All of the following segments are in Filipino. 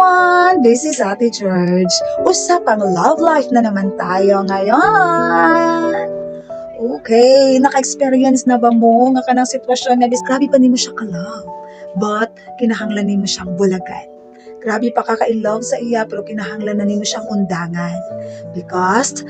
everyone! This is Ate George. Usapang love life na naman tayo ngayon. Okay, naka-experience na ba mo nga kanang sitwasyon nga grabe pa nimo siya ka-love, but kinahanglan nimo siyang bulagan. Grabe pa kaka-in-love sa iya pero kinahanglan na nimo siyang undangan. Because,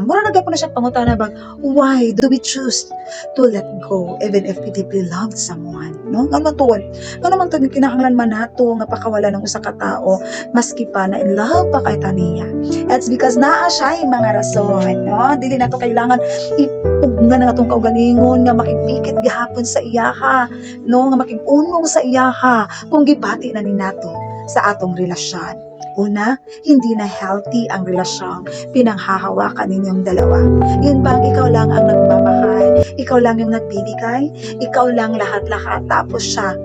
mura na gyapon na siya pangutana bag, why do we choose to let go even if we deeply loved someone? No? Nga matuod. Nga naman ito kinahanglan man nato nga pakawala ng usa ka tao maski pa na in love pa kay taniya. It's because naa siya yung mga rason. No? Dili na to kailangan ipugna na itong kaugalingon nga makipikit gihapon sa iyaha. No? Nga makipunong sa iyaha kung gibati na ni nato sa atong relasyon. Una, hindi na healthy ang relasyong pinanghahawakan ninyong dalawa. Yun bang ikaw lang ang nagmamahal, ikaw lang yung nagbibigay, ikaw lang lahat-lahat, tapos siya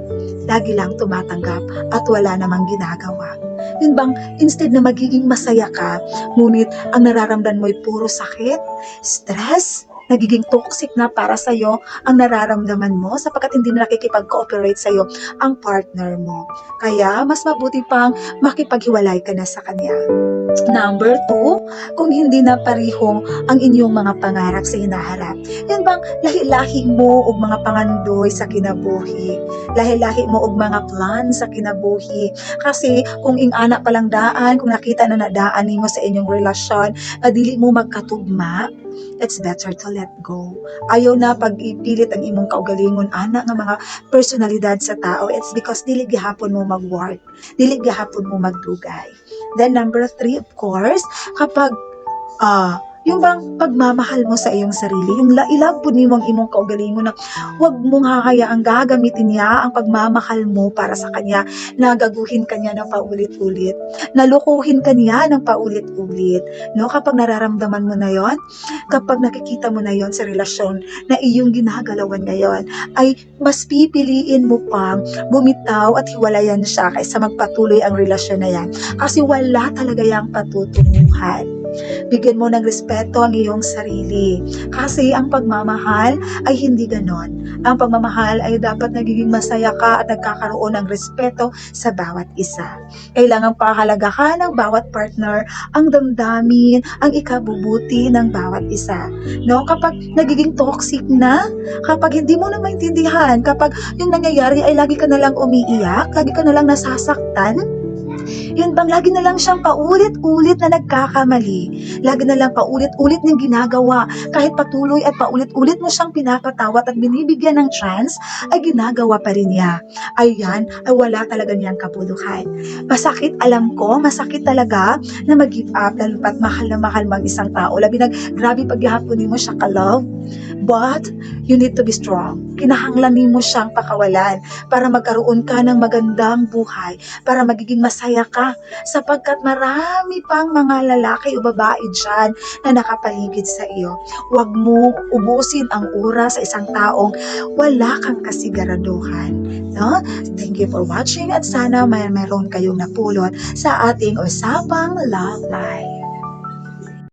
lagi lang tumatanggap at wala namang ginagawa. Yun bang instead na magiging masaya ka, ngunit ang nararamdaman mo'y puro sakit, stress, nagiging toxic na para sa'yo ang nararamdaman mo sapagkat hindi na nakikipag-cooperate sa'yo ang partner mo. Kaya, mas mabuti pang makipaghiwalay ka na sa kanya. Number 2, kung hindi na parihong ang inyong mga pangarap sa hinaharap. Yan bang lahi-lahi mo og mga pangandoy sa kinabuhi? Lahi-lahi mo og mga plan sa kinabuhi? Kasi kung ing-ana palang daan, kung nakita na nadaan nimo sa inyong relasyon, dili mo magkatugma, it's better to let go. Ayaw na pag-ipilit ang imong kaugalingon ana nga mga personalidad sa tao. It's because dili gihapon mo mag-work, dili gihapon mo magdugay. Then number 3, of course, kapag yung bang pagmamahal mo sa iyong sarili, yung ilab po nimo ang imong kaugalingon na huwag mong hahayaang gagamitin niya ang pagmamahal mo para sa kanya, nagaguhin kanya ng paulit-ulit, nalukuhin kanya ng paulit-ulit. No? Kapag nararamdaman mo na yon, kapag nakikita mo na yon sa relasyon na iyong ginagalawan ngayon, ay mas pipiliin mo pang bumitaw at hiwalayan siya kaysa magpatuloy ang relasyon na yan. Kasi wala talaga yung patutunguhan. Bigyan mo ng respeto ang iyong sarili. Kasi ang pagmamahal ay hindi ganon. Ang pagmamahal ay dapat nagiging masaya ka at nagkakaroon ng respeto sa bawat isa. Kailangan pahalagahan ng bawat partner ang damdamin, ang ikabubuti ng bawat isa. No? Kapag nagiging toxic na, kapag hindi mo na maintindihan, kapag yung nangyayari ay lagi ka na lang umiiyak, lagi ka na lang nasasaktan, yun bang lagi na lang siyang paulit-ulit na nagkakamali, lagi na lang paulit-ulit niyang ginagawa, kahit patuloy at paulit-ulit mo siyang pinapatawat at binibigyan ng chance, ay ginagawa pa rin niya. Ayan, ay wala talaga niyang kabuluhan. Masakit, alam ko, masakit talaga na mag-give up, lalo pat mahal na mahal mag isang tao, labi na grabe paghahaponin mo siya ka-love, but you need to be strong. Kinahanglan mo siyang pakawalan para magkaroon ka ng magandang buhay, para magiging masaya ka, sapagkat marami pang mga lalaki o babae dyan na nakapaligid sa iyo. Huwag mo ubusin ang oras sa isang taong wala kang kasiguraduhan. No? Thank you for watching at sana mayroon kayong napulot sa ating usapang love life.